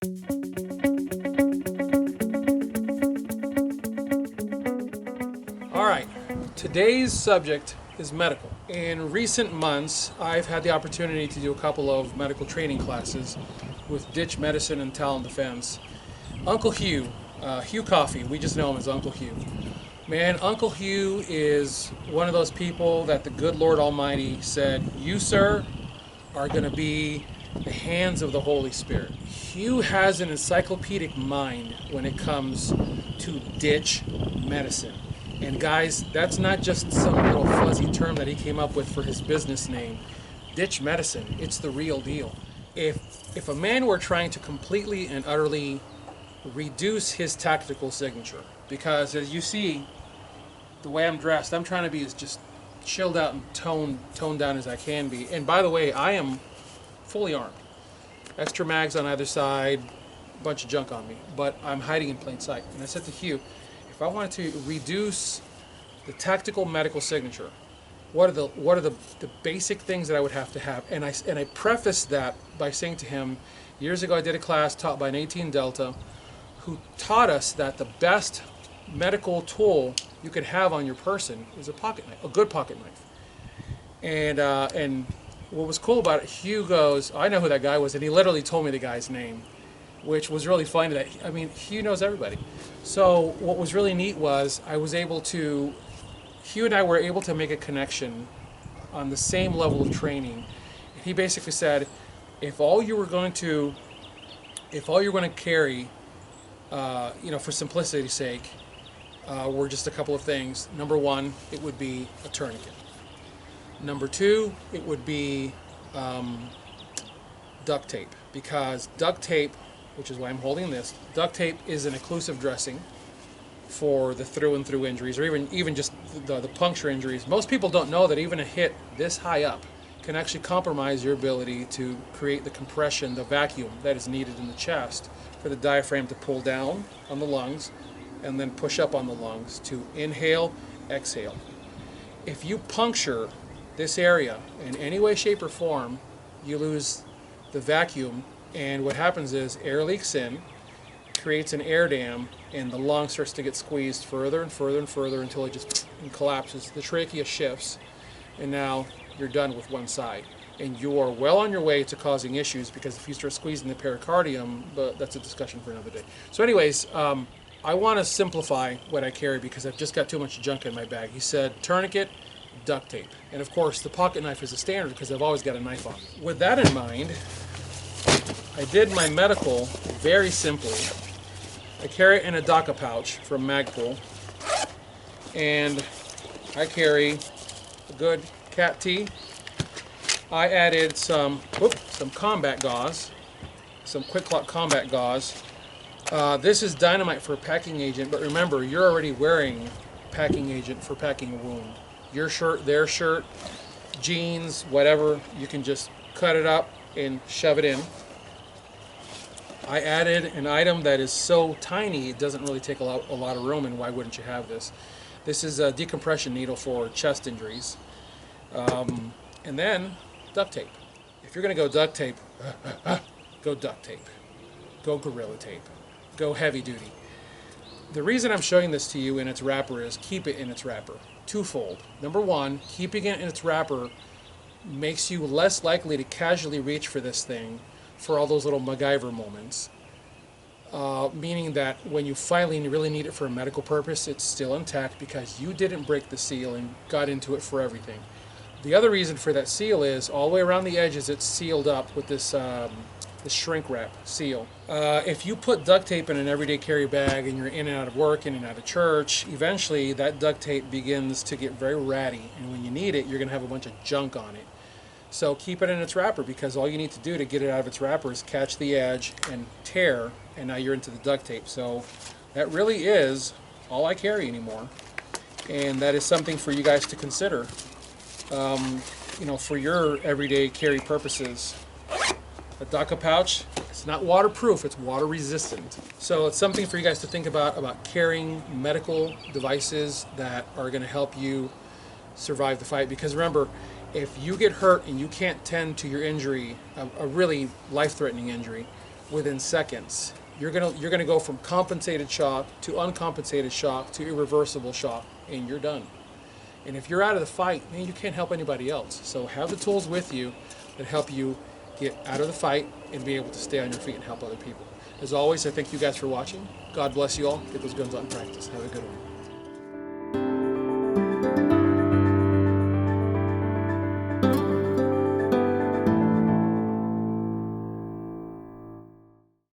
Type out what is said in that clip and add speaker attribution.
Speaker 1: All right, today's subject is medical. In recent months, I've had the opportunity to do a couple of medical training classes with Ditch Medicine and Talent Defense. Uncle Hugh, Hugh Coffey, we just know him as Uncle Hugh. Man, Uncle Hugh is one of those people that the good Lord Almighty said, you, sir, are going to be the hands of the Holy Spirit. Hugh has an encyclopedic mind when it comes to ditch medicine. And guys, that's not just some little fuzzy term that he came up with for his business name. Ditch medicine, it's the real deal. If a man were trying to completely and utterly reduce his tactical signature, because as you see, the way I'm dressed, I'm trying to be as just chilled out and toned down as I can be. And by the way, I am fully armed. Extra mags on either side, a bunch of junk on me, but I'm hiding in plain sight. And I said to Hugh, if I wanted to reduce the tactical medical signature, what are the basic things that I would have to have? And I prefaced that by saying to him, years ago I did a class taught by an 18 Delta who taught us that the best medical tool you could have on your person is a pocket knife, a good pocket knife. And what was cool about it, Hugh goes, I know who that guy was, and he literally told me the guy's name, which was really funny. That Hugh knows everybody. So what was really neat was Hugh and I were able to make a connection on the same level of training. He basically said, if all you were going to carry, for simplicity's sake, were just a couple of things. Number one, it would be a tourniquet. Number two, it would be duct tape, because duct tape, which is why I'm holding this, duct tape is an occlusive dressing for the through and through injuries, or even just the puncture injuries. Most people don't know that even a hit this high up can actually compromise your ability to create the compression, the vacuum that is needed in the chest for the diaphragm to pull down on the lungs and then push up on the lungs to inhale, exhale. If you puncture this area in any way, shape, or form, you lose the vacuum, and what happens is air leaks in, creates an air dam, and the lung starts to get squeezed further and further and further until it just collapses. The trachea shifts, and now you're done with one side. And you are well on your way to causing issues, because if you start squeezing the pericardium, but that's a discussion for another day. So anyways, I want to simplify what I carry because I've just got too much junk in my bag. He said tourniquet, duct tape, and of course the pocket knife is a standard because I've always got a knife on me. With that in mind, I did my medical very simply. I carry it in a DACA pouch from Magpul, and I carry a good cat tea. I added some combat gauze, some Quick Clot combat gauze. This is dynamite for a packing agent, but remember, you're already wearing packing agent for packing a wound. Your shirt, their shirt, jeans, whatever, you can just cut it up and shove it in. I added an item that is so tiny it doesn't really take a lot of room, and why wouldn't you have this? This is a decompression needle for chest injuries. And then duct tape. If you're going to go duct tape, go duct tape. Go Gorilla Tape. Go heavy duty. The reason I'm showing this to you in its wrapper is keep it in its wrapper. Twofold. Number one, keeping it in its wrapper makes you less likely to casually reach for this thing for all those little MacGyver moments. Meaning that when you finally really need it for a medical purpose, it's still intact because you didn't break the seal and got into it for everything. The other reason for that seal is all the way around the edges it's sealed up with this shrink wrap seal. If you put duct tape in an everyday carry bag and you're in and out of work, in and out of church, eventually that duct tape begins to get very ratty, and when you need it, you're going to have a bunch of junk on it. So keep it in its wrapper, because all you need to do to get it out of its wrapper is catch the edge and tear, and now you're into the duct tape. So that really is all I carry anymore, and that is something for you guys to consider, for your everyday carry purposes. A DACA pouch, it's not waterproof, it's water resistant. So it's something for you guys to think about carrying medical devices that are going to help you survive the fight. Because remember, if you get hurt and you can't tend to your injury, a really life-threatening injury, within seconds. You're gonna go from compensated shock to uncompensated shock to irreversible shock, and you're done. And if you're out of the fight, man, you can't help anybody else. So have the tools with you that help you get out of the fight and be able to stay on your feet and help other people. As always, I thank you guys for watching. God bless you all. Get those guns out in practice. Have a good one.